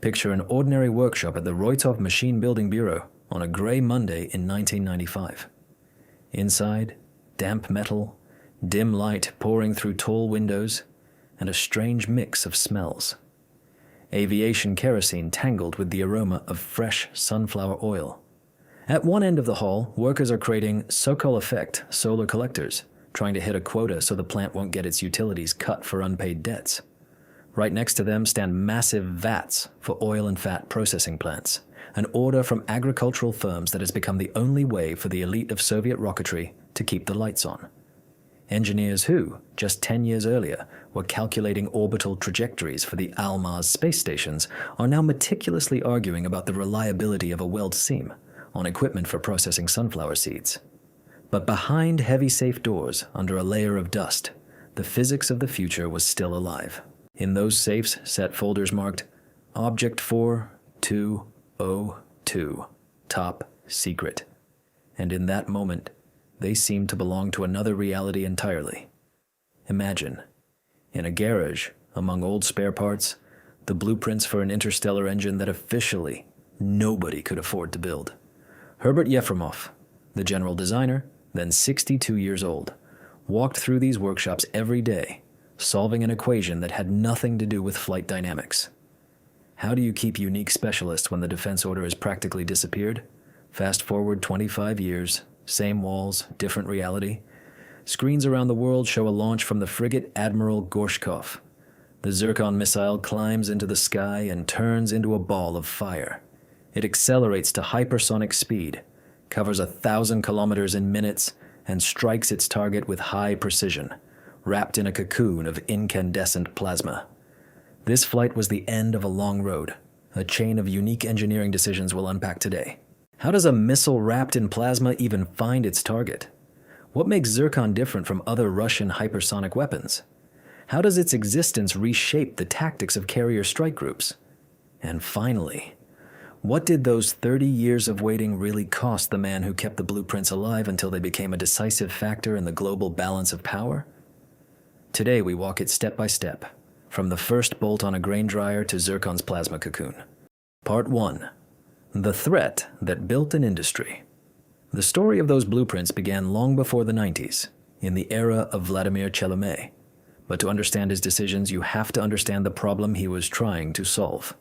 Picture an ordinary workshop at the Roitov Machine Building Bureau on a gray Monday in 1995. Inside, damp metal, dim light pouring through tall windows, and a strange mix of smells. Aviation kerosene tangled with the aroma of fresh sunflower oil. At one end of the hall, workers are creating Sokol effect solar collectors, trying to hit a quota so the plant won't get its utilities cut for unpaid debts. Right next to them stand massive vats for oil and fat processing plants, an order from agricultural firms that has become the only way for the elite of Soviet rocketry to keep the lights on. Engineers who, just 10 years earlier, were calculating orbital trajectories for the Almaz space stations are now meticulously arguing about the reliability of a weld seam on equipment for processing sunflower seeds. But behind heavy safe doors, under a layer of dust, the physics of the future was still alive. In those safes sat folders marked Object 4202, Top Secret. And in that moment, they seemed to belong to another reality entirely. Imagine, in a garage, among old spare parts, the blueprints for an interstellar engine that officially nobody could afford to build. Herbert Yefremov, the general designer, then 62 years old, walked through these workshops every day, solving an equation that had nothing to do with flight dynamics. How do you keep unique specialists when the defense order has practically disappeared? Fast forward 25 years, same walls, different reality. Screens around the world show a launch from the frigate Admiral Gorshkov. The Zircon missile climbs into the sky and turns into a ball of fire. It accelerates to hypersonic speed, covers 1,000 kilometers in minutes, and strikes its target with high precision, wrapped in a cocoon of incandescent plasma. This flight was the end of a long road, a chain of unique engineering decisions we'll unpack today. How does a missile wrapped in plasma even find its target? What makes Zircon different from other Russian hypersonic weapons? How does its existence reshape the tactics of carrier strike groups? And finally, what did those 30 years of waiting really cost the man who kept the blueprints alive until they became a decisive factor in the global balance of power? Today we walk it step by step, from the first bolt on a grain dryer to Zircon's plasma cocoon. Part 1. The threat that built an industry. The story of those blueprints began long before the 90s, in the era of Vladimir Chelomey. But to understand his decisions, you have to understand the problem he was trying to solve.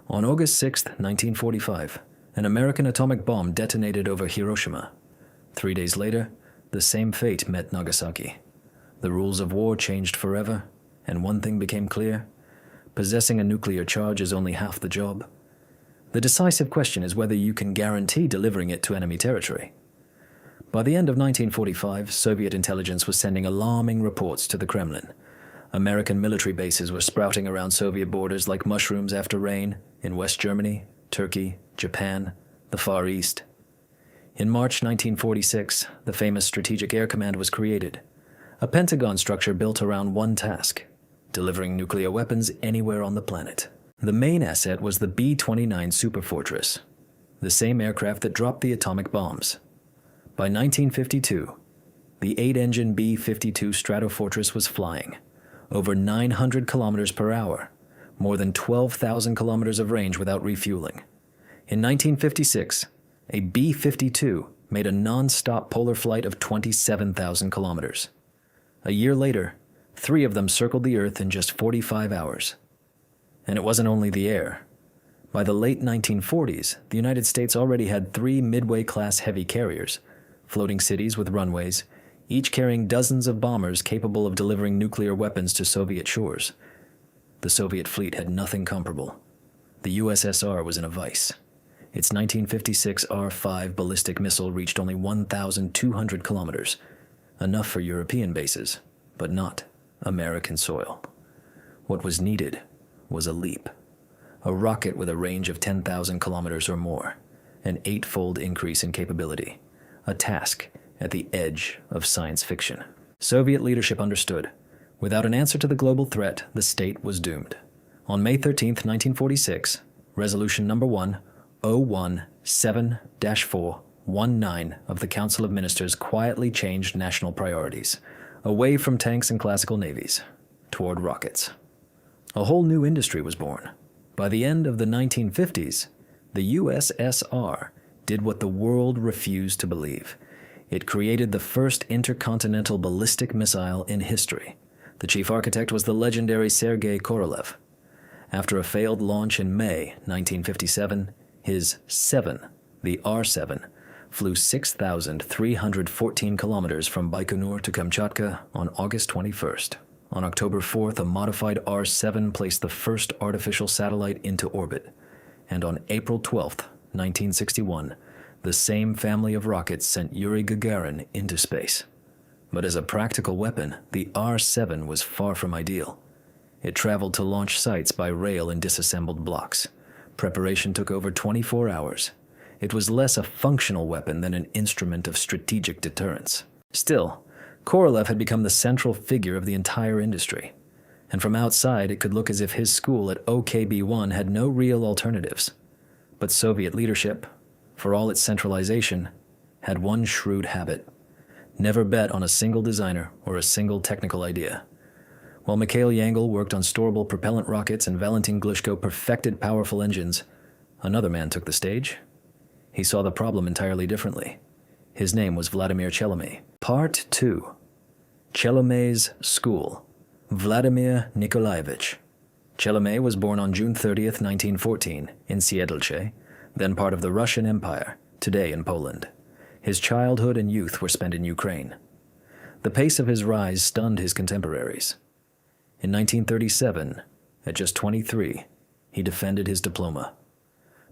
On August 6, 1945, an American atomic bomb detonated over Hiroshima. 3 days later, the same fate met Nagasaki. The rules of war changed forever, and one thing became clear: possessing a nuclear charge is only half the job. The decisive question is whether you can guarantee delivering it to enemy territory. By the end of 1945, Soviet intelligence was sending alarming reports to the Kremlin. American military bases were sprouting around Soviet borders like mushrooms after rain in West Germany, Turkey, Japan, the Far East. In March 1946, the famous Strategic Air Command was created, a Pentagon structure built around one task: delivering nuclear weapons anywhere on the planet. The main asset was the B-29 Superfortress, the same aircraft that dropped the atomic bombs. By 1952, the 8-engine B-52 Stratofortress was flying, over 900 kilometers per hour, more than 12,000 kilometers of range without refueling. In 1956, a B-52 made a non-stop polar flight of 27,000 kilometers. A year later, 3 of them circled the Earth in just 45 hours. And it wasn't only the air. By the late 1940s, the United States already had 3 Midway-class heavy carriers, floating cities with runways, each carrying dozens of bombers capable of delivering nuclear weapons to Soviet shores. The Soviet fleet had nothing comparable. The USSR was in a vice. Its 1956 R-5 ballistic missile reached only 1,200 kilometers, enough for European bases, but not American soil. What was needed was a leap. A rocket with a range of 10,000 kilometers or more, an 8-fold increase in capability, a task at the edge of science fiction. Soviet leadership understood. Without an answer to the global threat, the state was doomed. On May 13, 1946, Resolution Number 1017-419 of the Council of Ministers quietly changed national priorities, away from tanks and classical navies, toward rockets. A whole new industry was born, By the end of the 1950s, the USSR did what the world refused to believe. It created the first intercontinental ballistic missile in history. The chief architect was the legendary Sergei Korolev. After a failed launch in May 1957, his 7, the R-7, flew 6,314 kilometers from Baikonur to Kamchatka on August 21st. On October 4th, a modified R-7 placed the first artificial satellite into orbit. And on April 12th, 1961, the same family of rockets sent Yuri Gagarin into space. But as a practical weapon, the R-7 was far from ideal. It traveled to launch sites by rail in disassembled blocks. Preparation took over 24 hours. It was less a functional weapon than an instrument of strategic deterrence. Still, Korolev had become the central figure of the entire industry. And from outside, it could look as if his school at OKB-1 had no real alternatives. But Soviet leadership, for all its centralization, had one shrewd habit: never bet on a single designer or a single technical idea. While Mikhail Yangel worked on storable propellant rockets and Valentin Glushko perfected powerful engines, another man took the stage. He saw the problem entirely differently. His name was Vladimir Chelomey. Part 2. Chelomey's School. Vladimir Nikolaevich. Chelomey was born on June 30th, 1914, in Siedlce, then part of the Russian Empire, today in Poland. His childhood and youth were spent in Ukraine. The pace of his rise stunned his contemporaries. In 1937, at just 23, he defended his diploma.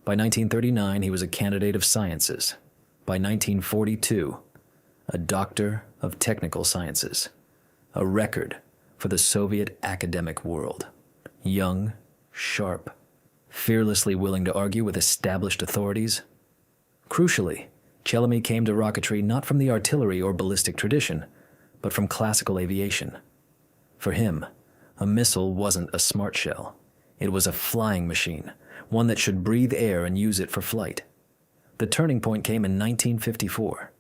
By 1939, he was a candidate of sciences. By 1942, a doctor of technical sciences. A record for the Soviet academic world. Young, sharp, fearlessly willing to argue with established authorities. Crucially, Chelomey came to rocketry not from the artillery or ballistic tradition, but from classical aviation. For him, a missile wasn't a smart shell. It was a flying machine, one that should breathe air and use it for flight. The turning point came in 1954.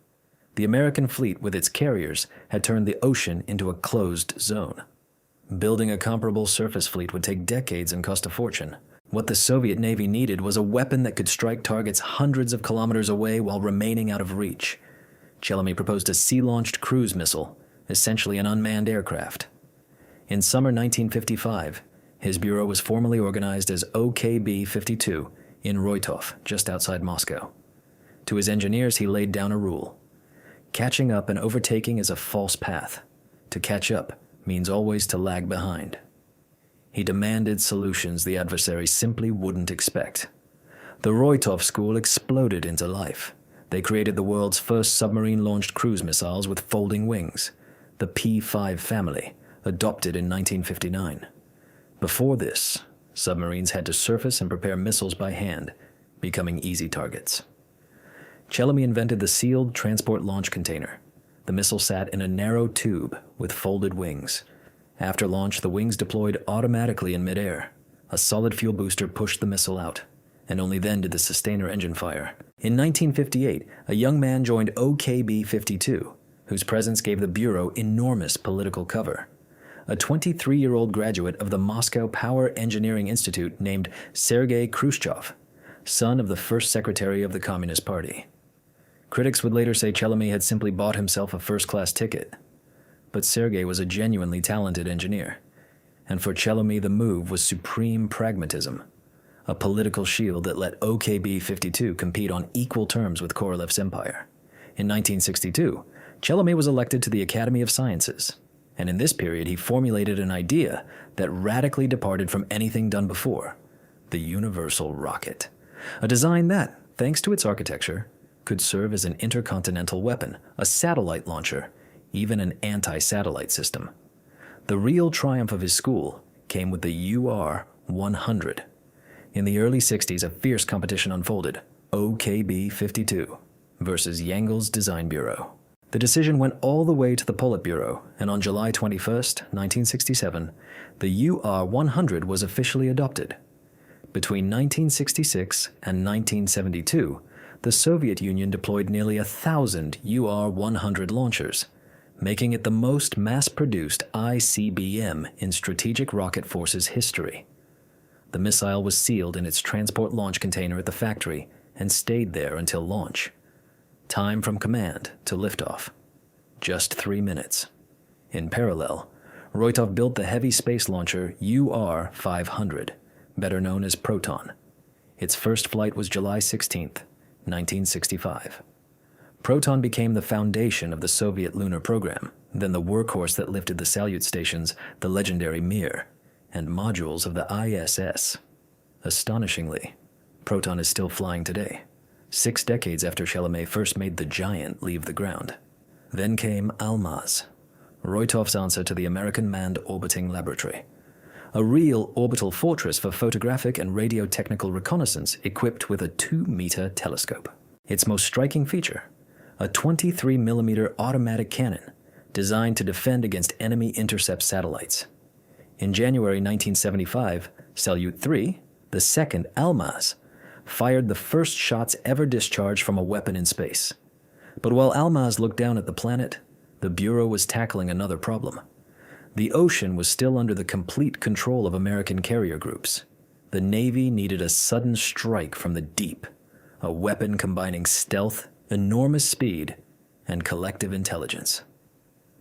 The American fleet with its carriers had turned the ocean into a closed zone. Building a comparable surface fleet would take decades and cost a fortune. What the Soviet Navy needed was a weapon that could strike targets hundreds of kilometers away while remaining out of reach. Chelomey proposed a sea-launched cruise missile, essentially an unmanned aircraft. In summer 1955, his bureau was formally organized as OKB-52 in Roitov, just outside Moscow. To his engineers, he laid down a rule. Catching up and overtaking is a false path. To catch up means always to lag behind. He demanded solutions the adversary simply wouldn't expect. The Roitov school exploded into life. They created the world's first submarine-launched cruise missiles with folding wings, the P-5 family, adopted in 1959. Before this, submarines had to surface and prepare missiles by hand, becoming easy targets. Chelomey invented the sealed transport launch container. The missile sat in a narrow tube with folded wings. After launch, the wings deployed automatically in midair. A solid fuel booster pushed the missile out, and only then did the sustainer engine fire. In 1958, a young man joined OKB-52, whose presence gave the Bureau enormous political cover. A 23-year-old graduate of the Moscow Power Engineering Institute named Sergei Khrushchev, son of the first secretary of the Communist Party. Critics would later say Chelomey had simply bought himself a first-class ticket. But Sergei was a genuinely talented engineer, and for Chelomey the move was supreme pragmatism, a political shield that let OKB-52 compete on equal terms with Korolev's empire. In 1962, Chelomey was elected to the Academy of Sciences, and in this period he formulated an idea that radically departed from anything done before: the universal rocket. A design that, thanks to its architecture, could serve as an intercontinental weapon, a satellite launcher, even an anti-satellite system. The real triumph of his school came with the UR-100. In the early 60s, a fierce competition unfolded: OKB-52 versus Yangel's Design Bureau. The decision went all the way to the Politburo, and on July 21st, 1967, the UR-100 was officially adopted. Between 1966 and 1972, the Soviet Union deployed nearly 1,000 UR-100 launchers, making it the most mass-produced ICBM in Strategic Rocket Forces history. The missile was sealed in its transport launch container at the factory and stayed there until launch. Time from command to liftoff. Just 3 minutes. In parallel, Roitov built the heavy space launcher UR-500, better known as Proton. Its first flight was July 16, 1965. Proton became the foundation of the Soviet lunar program, then the workhorse that lifted the Salyut stations, the legendary Mir, and modules of the ISS. Astonishingly, Proton is still flying today, 6 decades after Chelomey first made the giant leave the ground. Then came Almaz, Roitov's answer to the American Manned Orbiting Laboratory, a real orbital fortress for photographic and radio-technical reconnaissance equipped with a 2-meter telescope. Its most striking feature, a 23mm automatic cannon designed to defend against enemy intercept satellites. In January 1975, Salyut 3, the second Almaz, fired the first shots ever discharged from a weapon in space. But while Almaz looked down at the planet, the Bureau was tackling another problem. The ocean was still under the complete control of American carrier groups. The Navy needed a sudden strike from the deep, a weapon combining stealth, enormous speed, and collective intelligence.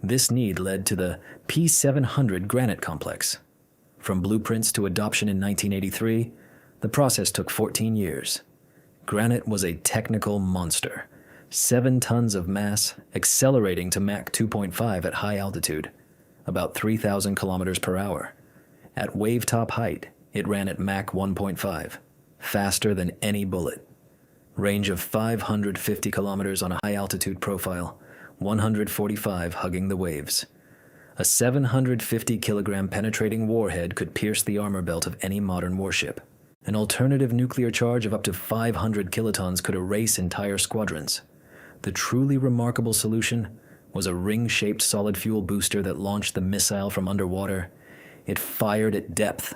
This need led to the P-700 Granit complex. From blueprints to adoption in 1983, the process took 14 years. Granit was a technical monster, 7 tons of mass, accelerating to Mach 2.5 at high altitude, about 3,000 kilometers per hour. At wave-top height, it ran at Mach 1.5, faster than any bullet. Range of 550 kilometers on a high-altitude profile, 145 hugging the waves. A 750-kilogram penetrating warhead could pierce the armor belt of any modern warship. An alternative nuclear charge of up to 500 kilotons could erase entire squadrons. The truly remarkable solution was a ring-shaped solid-fuel booster that launched the missile from underwater. It fired at depth,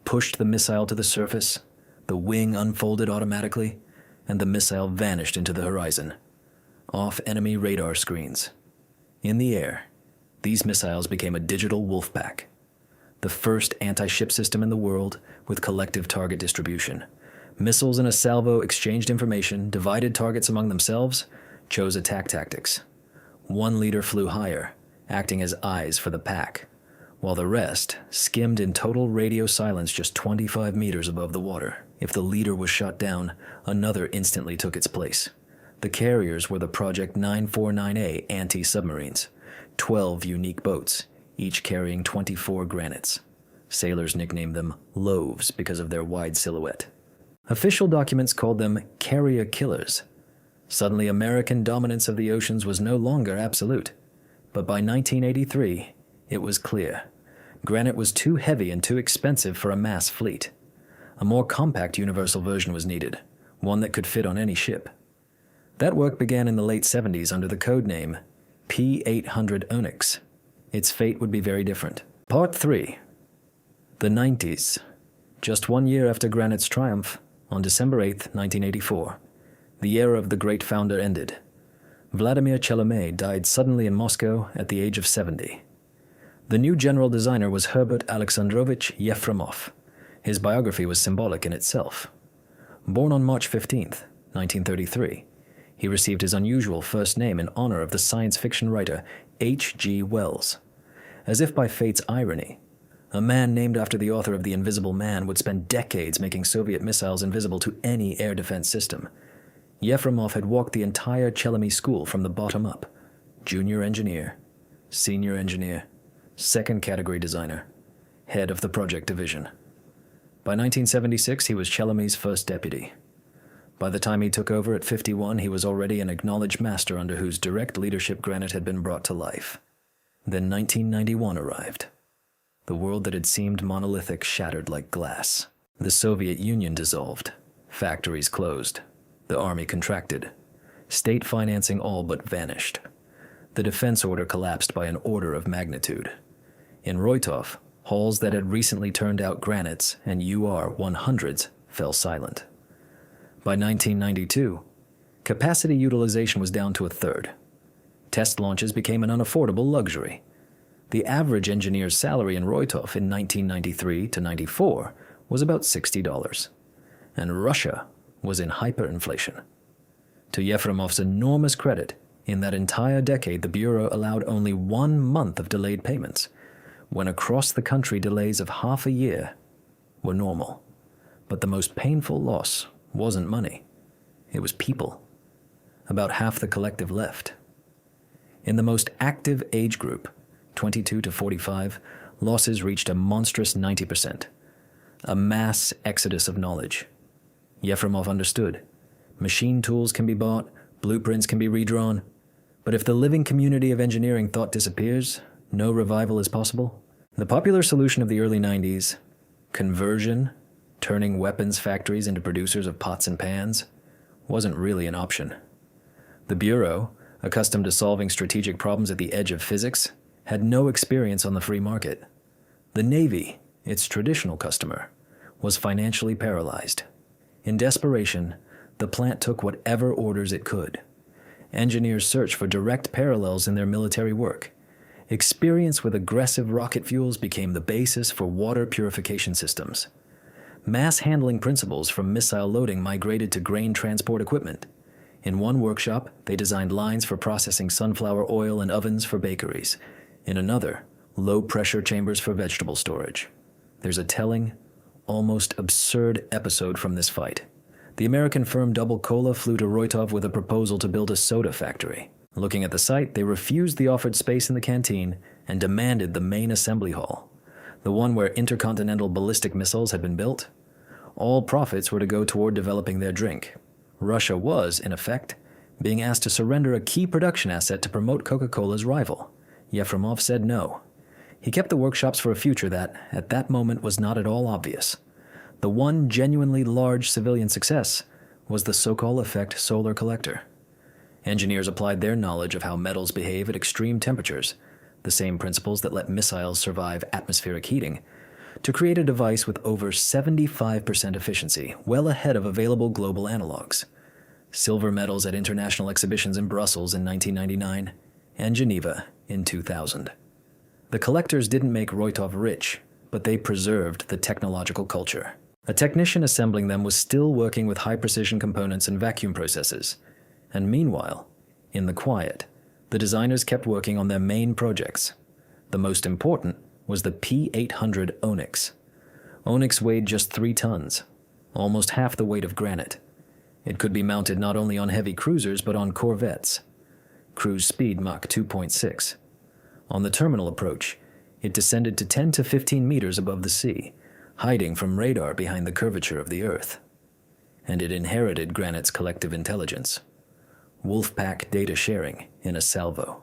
pushed the missile to the surface, the wing unfolded automatically, and the missile vanished into the horizon, off enemy radar screens. In the air, these missiles became a digital Wolfpack, the first anti-ship system in the world with collective target distribution. Missiles in a salvo exchanged information, divided targets among themselves, chose attack tactics. One leader flew higher, acting as eyes for the pack, while the rest skimmed in total radio silence just 25 meters above the water. If the leader was shot down, another instantly took its place. The carriers were the Project 949A anti-submarines, 12 unique boats, each carrying 24 Granits. Sailors nicknamed them loaves because of their wide silhouette. Official documents called them carrier killers. Suddenly, American dominance of the oceans was no longer absolute. But by 1983, it was clear. Granit was too heavy and too expensive for a mass fleet. A more compact universal version was needed, one that could fit on any ship. That work began in the late 70s under the code name P-800 Onyx. Its fate would be very different. Part 3. The 90s. Just 1 year after Granit's triumph, on December 8, 1984, the era of the great founder ended. Vladimir Chelomey died suddenly in Moscow at the age of 70. The new general designer was Herbert Alexandrovich Yefremov. His biography was symbolic in itself. Born on March 15, 1933, he received his unusual first name in honor of the science fiction writer H.G. Wells. As if by fate's irony, a man named after the author of The Invisible Man would spend decades making Soviet missiles invisible to any air defense system. Yefremov had walked the entire Chelomey school from the bottom up: junior engineer, senior engineer, second category designer, head of the project division. By 1976, he was Chelomey's first deputy. By the time he took over at 51, he was already an acknowledged master under whose direct leadership Granit had been brought to life. Then 1991 arrived. The world that had seemed monolithic shattered like glass. The Soviet Union dissolved. Factories closed. The army contracted. State financing all but vanished. The defense order collapsed by an order of magnitude. In Roitov, halls that had recently turned out Granits and UR-100s fell silent. By 1992, capacity utilization was down to a third. Test launches became an unaffordable luxury. The average engineer's salary in Roitov in 1993 to 94 was about $60, and Russia was in hyperinflation. To Yefremov's enormous credit, in that entire decade the Bureau allowed only 1 month of delayed payments, when across the country delays of half a year were normal. But the most painful loss wasn't money. It was people. About half the collective left. In the most active age group, 22 to 45, losses reached a monstrous 90%. A mass exodus of knowledge. Yefremov understood. Machine tools can be bought, blueprints can be redrawn, but if the living community of engineering thought disappears, no revival is possible. The popular solution of the early 90s, conversion, turning weapons factories into producers of pots and pans, wasn't really an option. The Bureau, accustomed to solving strategic problems at the edge of physics, had no experience on the free market. The Navy, its traditional customer, was financially paralyzed. In desperation, the plant took whatever orders it could. Engineers searched for direct parallels in their military work. Experience with aggressive rocket fuels became the basis for water purification systems. Mass handling principles from missile loading migrated to grain transport equipment. In one workshop, they designed lines for processing sunflower oil and ovens for bakeries. In another, low-pressure chambers for vegetable storage. There's a telling, almost absurd episode from this fight. The American firm Double Cola flew to Roitov with a proposal to build a soda factory. Looking at the site, they refused the offered space in the canteen and demanded the main assembly hall, the one where intercontinental ballistic missiles had been built. All profits were to go toward developing their drink. Russia was, in effect, being asked to surrender a key production asset to promote Coca-Cola's rival. Yefremov said no. He kept the workshops for a future that, at that moment, was not at all obvious. The one genuinely large civilian success was the Sokol-effect solar collector. Engineers applied their knowledge of how metals behave at extreme temperatures, the same principles that let missiles survive atmospheric heating, to create a device with over 75% efficiency, well ahead of available global analogs. Silver medals at international exhibitions in Brussels in 1999 and Geneva in 2000. The collectors didn't make Roitov rich, but they preserved the technological culture. A technician assembling them was still working with high-precision components and vacuum processes. And meanwhile, in the quiet, the designers kept working on their main projects. The most important was the P-800 Onyx. Onyx weighed just 3 tons, almost half the weight of Granit. It could be mounted not only on heavy cruisers but on corvettes. Cruise speed Mach 2.6. On the terminal approach, it descended to 10 to 15 meters above the sea, hiding from radar behind the curvature of the Earth. And it inherited Granit's collective intelligence. Wolfpack data sharing in a salvo.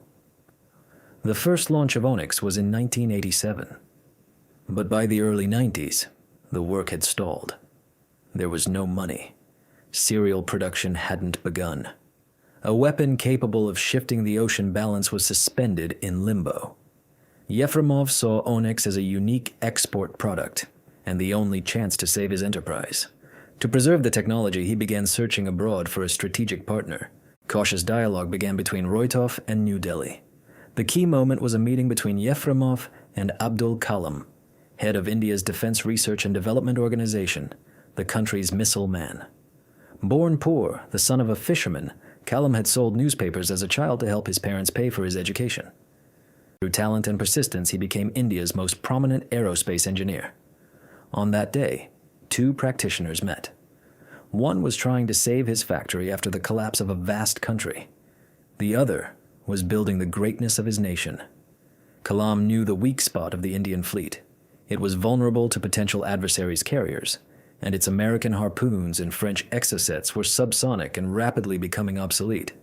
The first launch of Onyx was in 1987. But by the early 90s, the work had stalled. There was no money. Serial production hadn't begun. A weapon capable of shifting the ocean balance was suspended in limbo. Yefremov saw Onyx as a unique export product, and the only chance to save his enterprise. To preserve the technology, he began searching abroad for a strategic partner. Cautious dialogue began between Roitov and New Delhi. The key moment was a meeting between Yefremov and Abdul Kalam, head of India's Defense Research and Development Organization, the country's missile man. Born poor, the son of a fisherman, Kalam had sold newspapers as a child to help his parents pay for his education. Through talent and persistence, he became India's most prominent aerospace engineer. On that day, 2 practitioners met. One was trying to save his factory after the collapse of a vast country. The other was building the greatness of his nation. Kalam knew the weak spot of the Indian fleet. It was vulnerable to potential adversaries' carriers, and its American harpoons and French exocets were subsonic and rapidly becoming obsolete.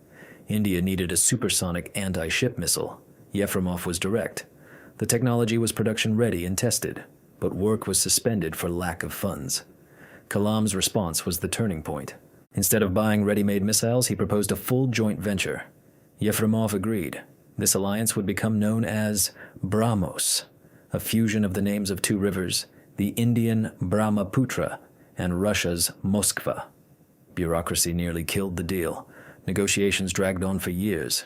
India needed a supersonic anti-ship missile. Yefremov was direct. The technology was production-ready and tested, but work was suspended for lack of funds. Kalam's response was the turning point. Instead of buying ready-made missiles, he proposed a full joint venture. Yefremov agreed. This alliance would become known as BrahMos, a fusion of the names of 2 rivers, the Indian Brahmaputra and Russia's Moskva. Bureaucracy nearly killed the deal. Negotiations dragged on for years.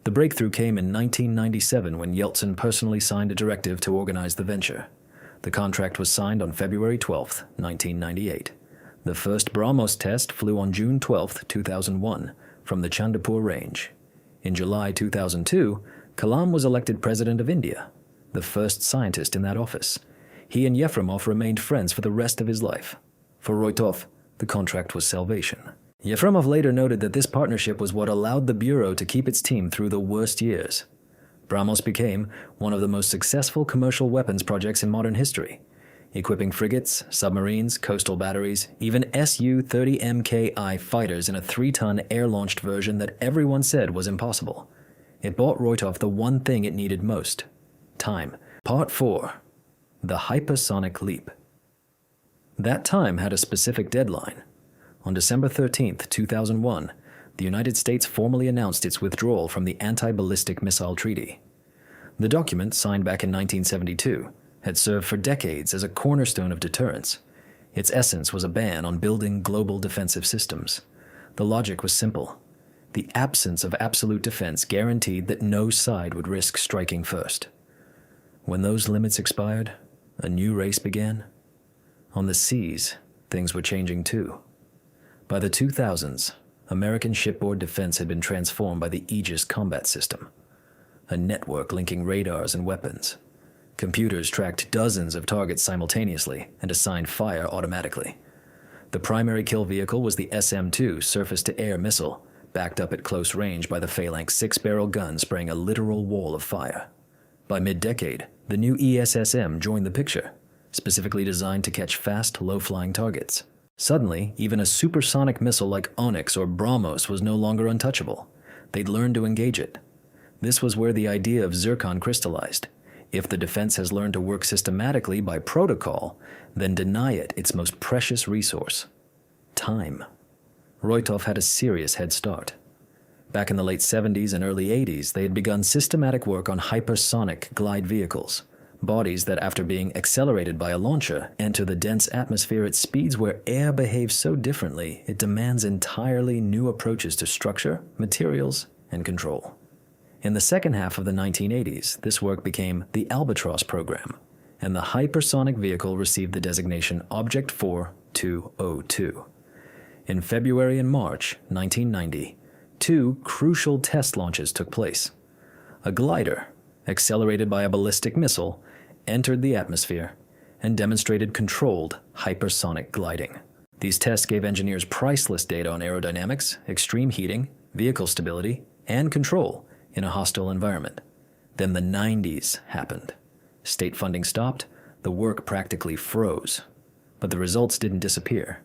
The breakthrough came in 1997 when Yeltsin personally signed a directive to organize the venture. The contract was signed on February 12, 1998. The first BrahMos test flew on June 12, 2001, from the Chandipur range. In July 2002, Kalam was elected president of India, the first scientist in that office. He and Yefremov remained friends for the rest of his life. For Roitov, the contract was salvation. Yefremov later noted that this partnership was what allowed the Bureau to keep its team through the worst years. BrahMos became one of the most successful commercial weapons projects in modern history, equipping frigates, submarines, coastal batteries, even Su-30 fighters in a 3-ton air-launched version that everyone said was impossible. It bought Roitov the one thing it needed most: time. Part 4. The Hypersonic Leap. That time had a specific deadline. On December 13, 2001, the United States formally announced its withdrawal from the Anti-Ballistic Missile Treaty. The document, signed back in 1972, had served for decades as a cornerstone of deterrence. Its essence was a ban on building global defensive systems. The logic was simple. The absence of absolute defense guaranteed that no side would risk striking first. When those limits expired, a new race began. On the seas, things were changing too. By the 2000s, American shipboard defense had been transformed by the Aegis combat system, a network linking radars and weapons. Computers tracked dozens of targets simultaneously and assigned fire automatically. The primary kill vehicle was the SM-2 surface-to-air missile, backed up at close range by the Phalanx 6-barrel gun spraying a literal wall of fire. By mid-decade, the new ESSM joined the picture, specifically designed to catch fast, low-flying targets. Suddenly, even a supersonic missile like Onyx or BrahMos was no longer untouchable. They'd learned to engage it. This was where the idea of Zircon crystallized. If the defense has learned to work systematically by protocol, then deny it its most precious resource: time. Roitov had a serious head start. Back in the late 70s and early 80s, they had begun systematic work on hypersonic glide vehicles, bodies that, after being accelerated by a launcher, enter the dense atmosphere at speeds where air behaves so differently it demands entirely new approaches to structure, materials, and control. In the second half of the 1980s, this work became the Albatross program, and the hypersonic vehicle received the designation Object 4202. In February and March 1990, 2 crucial test launches took place. A glider, accelerated by a ballistic missile, entered the atmosphere and demonstrated controlled hypersonic gliding. These tests gave engineers priceless data on aerodynamics, extreme heating, vehicle stability, and control in a hostile environment. Then the 90s happened. State funding stopped, the work practically froze. But the results didn't disappear.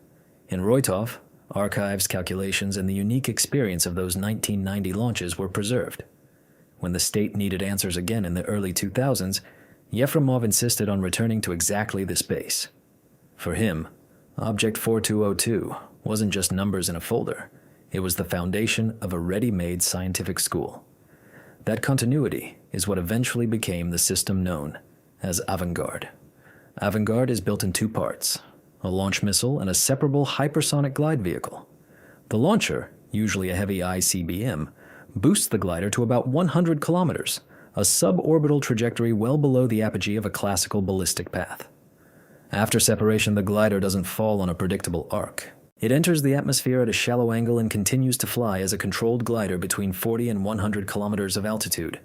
In Roitov, archives, calculations, and the unique experience of those 1990 launches were preserved. When the state needed answers again in the early 2000s, Yefremov insisted on returning to exactly this base. For him, Object 4202 wasn't just numbers in a folder. It was the foundation of a ready-made scientific school. That continuity is what eventually became the system known as Avanguard. Avanguard is built in 2 parts: a launch missile and a separable hypersonic glide vehicle. The launcher, usually a heavy ICBM, boosts the glider to about 100 kilometers, a suborbital trajectory well below the apogee of a classical ballistic path. After separation, the glider doesn't fall on a predictable arc. It enters the atmosphere at a shallow angle and continues to fly as a controlled glider between 40 and 100 kilometers of altitude.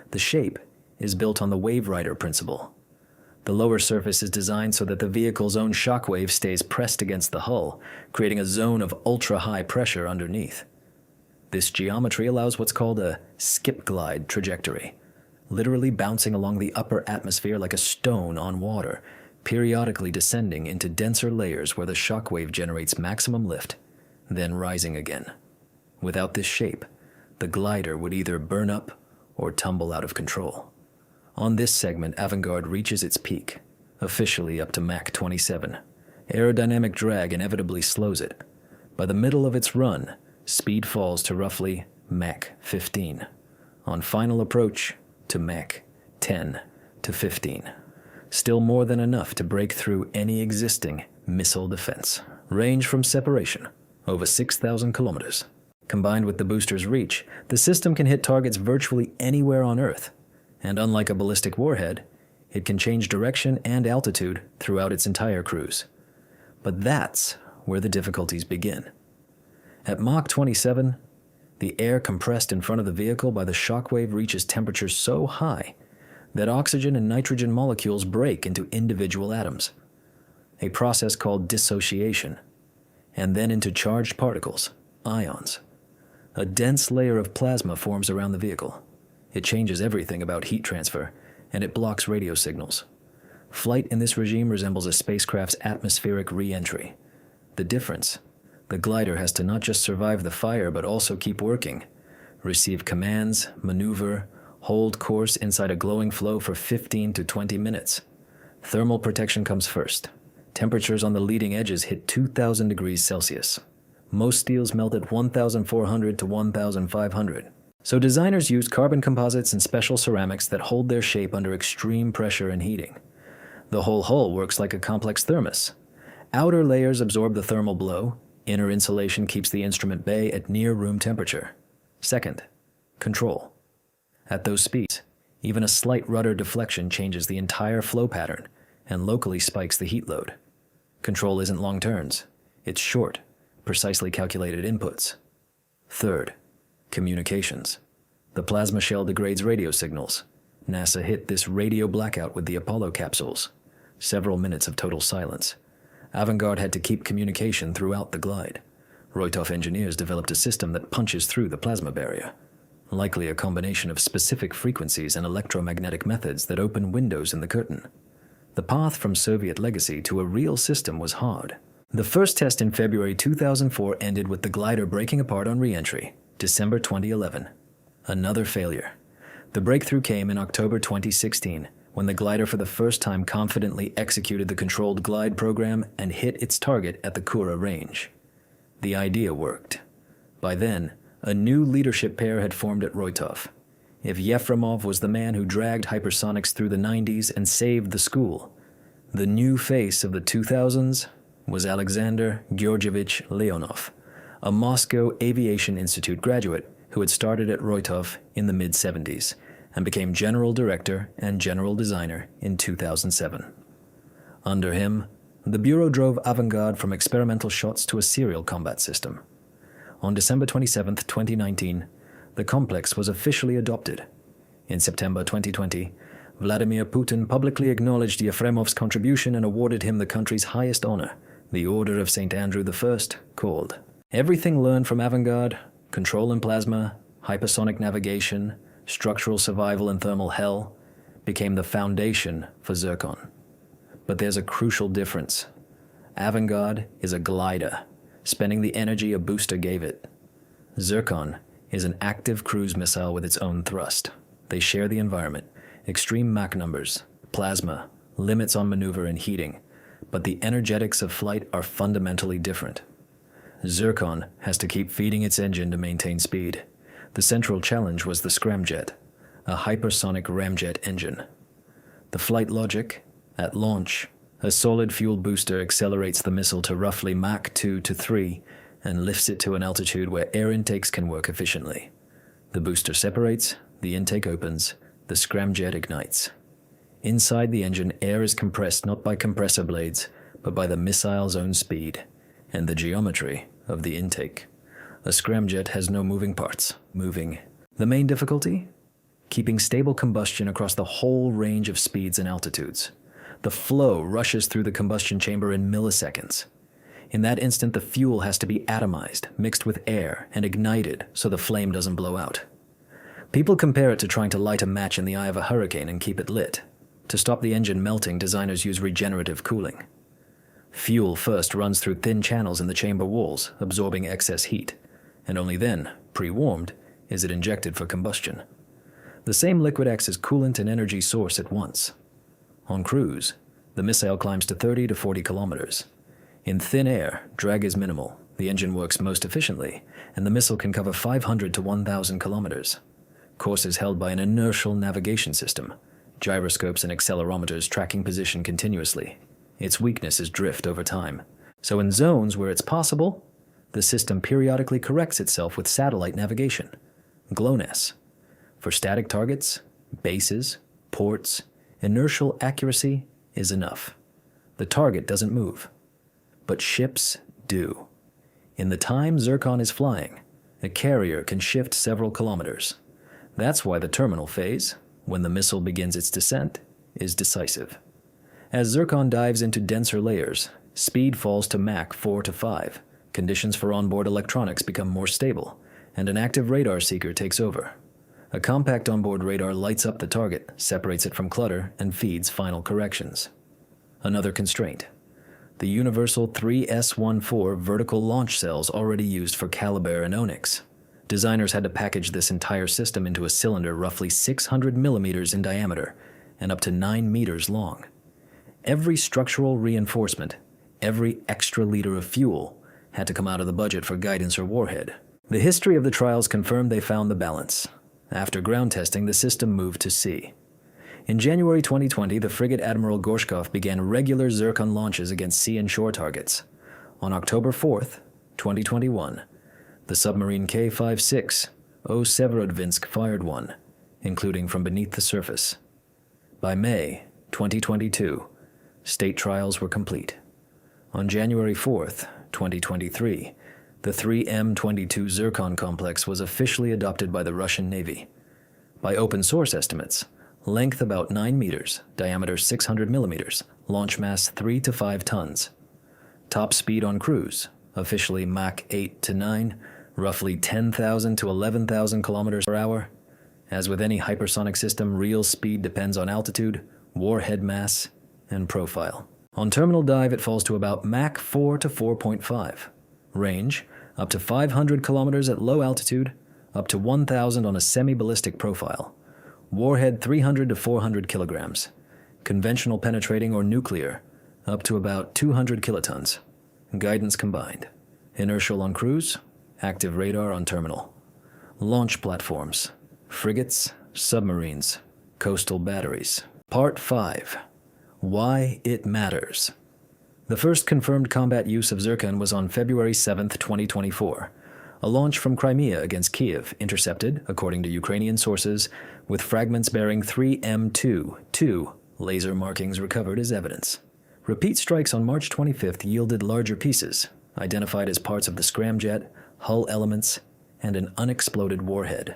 The shape is built on the wave rider principle. The lower surface is designed so that the vehicle's own shockwave stays pressed against the hull, creating a zone of ultra-high pressure underneath. This geometry allows what's called a skip glide trajectory, literally bouncing along the upper atmosphere like a stone on water, periodically descending into denser layers where the shockwave generates maximum lift, then rising again. Without this shape, the glider would either burn up or tumble out of control. On this segment, Avanguard reaches its peak, officially up to Mach 27. Aerodynamic drag inevitably slows it. By the middle of its run, speed falls to roughly Mach 15. On final approach, to Mach 10 to 15. Still more than enough to break through any existing missile defense. Range from separation, over 6,000 kilometers. Combined with the booster's reach, the system can hit targets virtually anywhere on Earth. And unlike a ballistic warhead, It can change direction and altitude throughout its entire cruise. But that's where the difficulties begin. At Mach 27, the air compressed in front of the vehicle by the shockwave reaches temperatures so high that oxygen and nitrogen molecules break into individual atoms, a process called dissociation, and then into charged particles, ions. A dense layer of plasma forms around the vehicle. It changes everything about heat transfer, and it blocks radio signals. Flight in this regime resembles a spacecraft's atmospheric re-entry. The difference: the glider has to not just survive the fire but also keep working, receive commands, maneuver, hold course inside a glowing flow for 15 to 20 minutes. Thermal protection comes first. Temperatures on the leading edges hit 2,000 degrees Celsius. Most steels melt at 1,400 to 1,500. So designers used carbon composites and special ceramics that hold their shape under extreme pressure and heating. The whole hull works like a complex thermos. Outer layers absorb the thermal blow. Inner insulation keeps the instrument bay at near room temperature. Second, control. At those speeds, even a slight rudder deflection changes the entire flow pattern and locally spikes the heat load. Control isn't long turns. It's short, precisely calculated inputs. Third, communications. The plasma shell degrades radio signals. NASA hit this radio blackout with the Apollo capsules. Several minutes of total silence. Avanguard had to keep communication throughout the glide. Roitov engineers developed a system that punches through the plasma barrier. Likely a combination of specific frequencies and electromagnetic methods that open windows in the curtain. The path from Soviet legacy to a real system was hard. The first test in February 2004 ended with the glider breaking apart on re-entry, December 2011. Another failure. The breakthrough came in October 2016, when the glider for the first time confidently executed the controlled glide program and hit its target at the Kura range. The idea worked. By then, a new leadership pair had formed at Roitov. If Yefremov was the man who dragged hypersonics through the 90s and saved the school, the new face of the 2000s was Alexander Georgievich Leonov, a Moscow Aviation Institute graduate who had started at Roitov in the mid-70s and became general director and general designer in 2007. Under him, the Bureau drove Avanguard from experimental shots to a serial combat system. On December 27, 2019, the complex was officially adopted. In September 2020, Vladimir Putin publicly acknowledged Yefremov's contribution and awarded him the country's highest honor, the Order of St. Andrew I, called. Everything learned from Avanguard, control in plasma, hypersonic navigation, structural survival in thermal hell, became the foundation for Zircon. But there's a crucial difference. Avanguard is a glider, spending the energy a booster gave it. Zircon is an active cruise missile with its own thrust. They share the environment, extreme Mach numbers, plasma, limits on maneuver and heating, but the energetics of flight are fundamentally different. Zircon has to keep feeding its engine to maintain speed. The central challenge was the Scramjet, a hypersonic ramjet engine. The flight logic: at launch, a solid fuel booster accelerates the missile to roughly Mach 2 to 3 and lifts it to an altitude where air intakes can work efficiently. The booster separates, the intake opens, the scramjet ignites. Inside the engine, air is compressed not by compressor blades, but by the missile's own speed and the geometry of the intake. A scramjet has no moving parts. The main difficulty? Keeping stable combustion across the whole range of speeds and altitudes. The flow rushes through the combustion chamber in milliseconds. In that instant, the fuel has to be atomized, mixed with air, and ignited so the flame doesn't blow out. People compare it to trying to light a match in the eye of a hurricane and keep it lit. To stop the engine melting, designers use regenerative cooling. Fuel first runs through thin channels in the chamber walls, absorbing excess heat, and only then, pre-warmed, is it injected for combustion. The same liquid acts as coolant and energy source at once. On cruise, the missile climbs to 30 to 40 kilometers. In thin air, drag is minimal, the engine works most efficiently, and the missile can cover 500 to 1,000 kilometers. Course is held by an inertial navigation system, gyroscopes and accelerometers tracking position continuously. Its weakness is drift over time. So in zones where it's possible, the system periodically corrects itself with satellite navigation, GLONASS. For static targets, bases, ports, Inertial accuracy is enough. The target doesn't move. But ships do. In the time Zircon is flying, a carrier can shift several kilometers. That's why the terminal phase, when the missile begins its descent, is decisive. As Zircon dives into denser layers, speed falls to Mach 4 to 5, conditions for onboard electronics become more stable, and an active radar seeker takes over. A compact onboard radar lights up the target, separates it from clutter, and feeds final corrections. Another constraint: the universal 3S-14 vertical launch cells already used for Caliber and Onyx. Designers had to package this entire system into a cylinder roughly 600 millimeters in diameter and up to 9 meters long. Every structural reinforcement, every extra liter of fuel, had to come out of the budget for guidance or warhead. The history of the trials confirmed they found the balance. After ground testing, the system moved to sea. In January 2020, the frigate Admiral Gorshkov began regular Zircon launches against sea and shore targets. On October 4th, 2021, the submarine K-56 Severodvinsk fired one, including from beneath the surface. By May 2022, state trials were complete. On January 4th, 2023, the 3M-22 Zircon complex was officially adopted by the Russian Navy. By open source estimates, length about 9 meters, diameter 600 millimeters, launch mass 3 to 5 tons. Top speed on cruise, officially Mach 8 to 9, roughly 10,000 to 11,000 kilometers per hour. As with any hypersonic system, real speed depends on altitude, warhead mass, and profile. On terminal dive, it falls to about Mach 4 to 4.5. Range, up to 500 kilometers at low altitude, up to 1,000 on a semi-ballistic profile. Warhead 300 to 400 kilograms. Conventional penetrating or nuclear, up to about 200 kilotons. Guidance combined. Inertial on cruise, active radar on terminal. Launch platforms, frigates, submarines, coastal batteries. Part 5. Why it matters. The first confirmed combat use of Zircon was on February 7, 2024. A launch from Crimea against Kiev intercepted, according to Ukrainian sources, with fragments bearing 3M2 laser markings recovered as evidence. Repeat strikes on March 25th yielded larger pieces, identified as parts of the Scramjet, hull elements, and an unexploded warhead.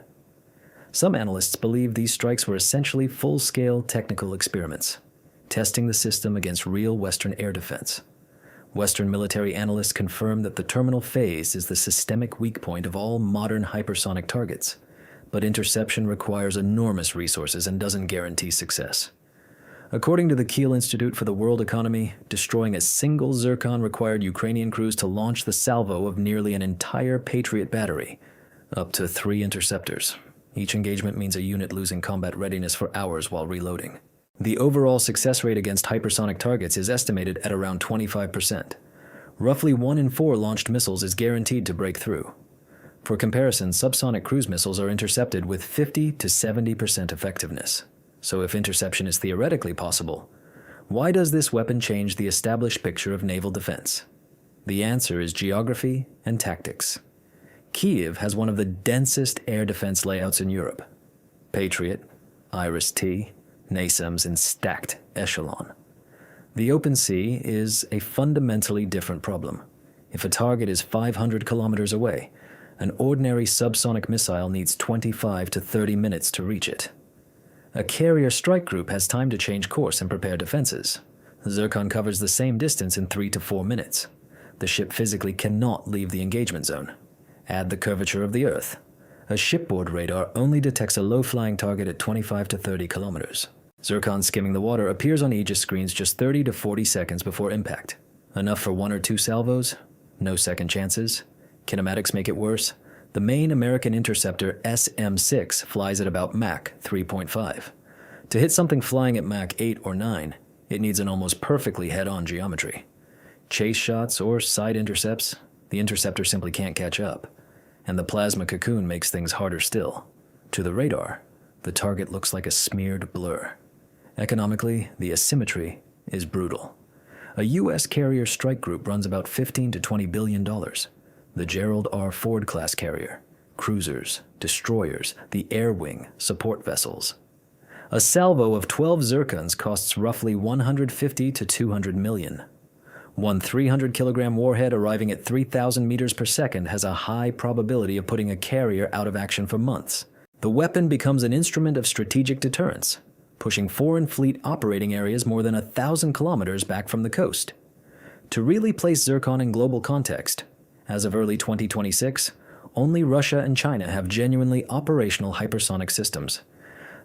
Some analysts believe these strikes were essentially full-scale technical experiments, testing the system against real Western air defense. Western military analysts confirm that the terminal phase is the systemic weak point of all modern hypersonic targets, but interception requires enormous resources and doesn't guarantee success. According to the Kiel Institute for the World Economy, destroying a single Zircon required Ukrainian crews to launch the salvo of nearly an entire Patriot battery, up to 3 interceptors. Each engagement means a unit losing combat readiness for hours while reloading. The overall success rate against hypersonic targets is estimated at around 25%. Roughly 1 in 4 launched missiles is guaranteed to break through. For comparison, subsonic cruise missiles are intercepted with 50 to 70% effectiveness. So if interception is theoretically possible, why does this weapon change the established picture of naval defense? The answer is geography and tactics. Kiev has one of the densest air defense layouts in Europe. Patriot, Iris-T, NASAMS in stacked echelon. The open sea is a fundamentally different problem. If a target is 500 kilometers away, an ordinary subsonic missile needs 25 to 30 minutes to reach it. A carrier strike group has time to change course and prepare defenses. Zircon covers the same distance in 3 to 4 minutes. The ship physically cannot leave the engagement zone. Add the curvature of the Earth. A shipboard radar only detects a low-flying target at 25 to 30 kilometers. Zircon skimming the water appears on Aegis screens just 30 to 40 seconds before impact. Enough for 1 or 2 salvos? No second chances? Kinematics make it worse. The main American interceptor SM-6 flies at about Mach 3.5. To hit something flying at Mach 8 or 9, it needs an almost perfectly head-on geometry. Chase shots or side intercepts, the interceptor simply can't catch up. And the plasma cocoon makes things harder still. To the radar, the target looks like a smeared blur. Economically, the asymmetry is brutal. A U.S. carrier strike group runs about $15 to $20 billion. The Gerald R. Ford-class carrier, cruisers, destroyers, the air wing, support vessels. A salvo of 12 Zircons costs roughly 150 to 200 million. One 300-kilogram warhead arriving at 3,000 meters per second has a high probability of putting a carrier out of action for months. The weapon becomes an instrument of strategic deterrence, pushing foreign fleet operating areas more than 1,000 kilometers back from the coast. To really place Zircon in global context, as of early 2026, only Russia and China have genuinely operational hypersonic systems.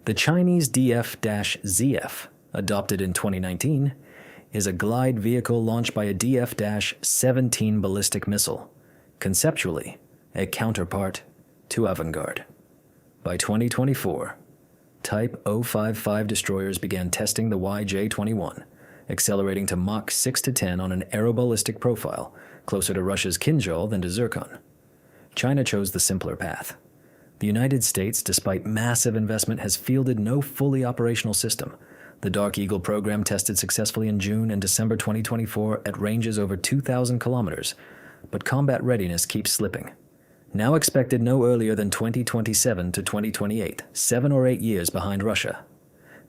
The Chinese DF-ZF, adopted in 2019, is a glide vehicle launched by a DF-17 ballistic missile, conceptually a counterpart to Avanguard. By 2024, Type 055 destroyers began testing the YJ-21, accelerating to Mach 6 to 10 on an aeroballistic profile, closer to Russia's Kinzhal than to Zircon. China chose the simpler path. The United States, despite massive investment, has fielded no fully operational system. The Dark Eagle program tested successfully in June and December 2024 at ranges over 2,000 kilometers, but combat readiness keeps slipping. Now expected no earlier than 2027 to 2028, 7 or 8 years behind Russia.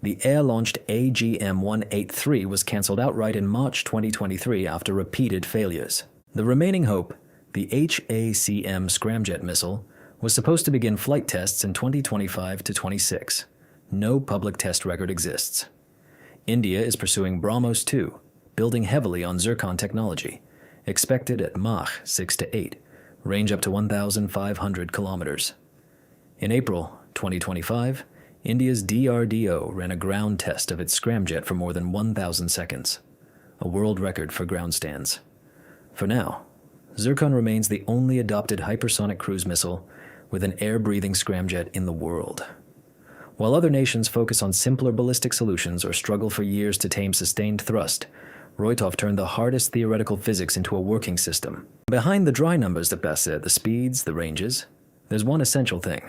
The air-launched AGM-183 was cancelled outright in March 2023 after repeated failures. The remaining hope, the HACM Scramjet missile, was supposed to begin flight tests in 2025 to 26. No public test record exists. India is pursuing BrahMos 2, building heavily on Zircon technology, expected at Mach 6 to 8, range up to 1,500 kilometers. In April 2025, India's DRDO ran a ground test of its Scramjet for more than 1,000 seconds, a world record for ground stands. For now, Zircon remains the only adopted hypersonic cruise missile with an air-breathing Scramjet in the world. While other nations focus on simpler ballistic solutions or struggle for years to tame sustained thrust, Roitov turned the hardest theoretical physics into a working system. Behind the dry numbers that Bassett, the speeds, the ranges, there's one essential thing.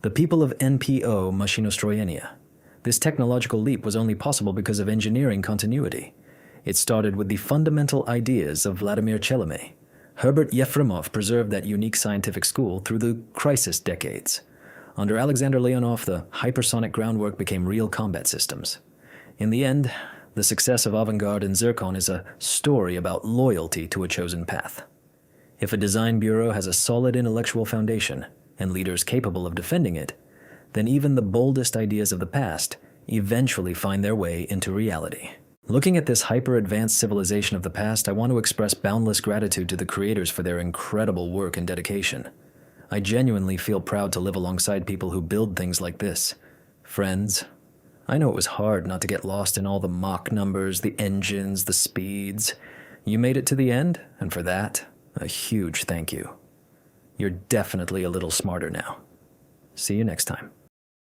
The people of NPO Mashinostroyenia. This technological leap was only possible because of engineering continuity. It started with the fundamental ideas of Vladimir Chelomey. Herbert Yefremov preserved that unique scientific school through the crisis decades. Under Alexander Leonov, the hypersonic groundwork became real combat systems. In the end, the success of Avanguard and Zircon is a story about loyalty to a chosen path. If a design bureau has a solid intellectual foundation and leaders capable of defending it, then even the boldest ideas of the past eventually find their way into reality. Looking at this hyper-advanced civilization of the past, I want to express boundless gratitude to the creators for their incredible work and dedication. I genuinely feel proud to live alongside people who build things like this. Friends, I know it was hard not to get lost in all the Mach numbers, the engines, the speeds. You made it to the end, and for that, a huge thank you. You're definitely a little smarter now. See you next time.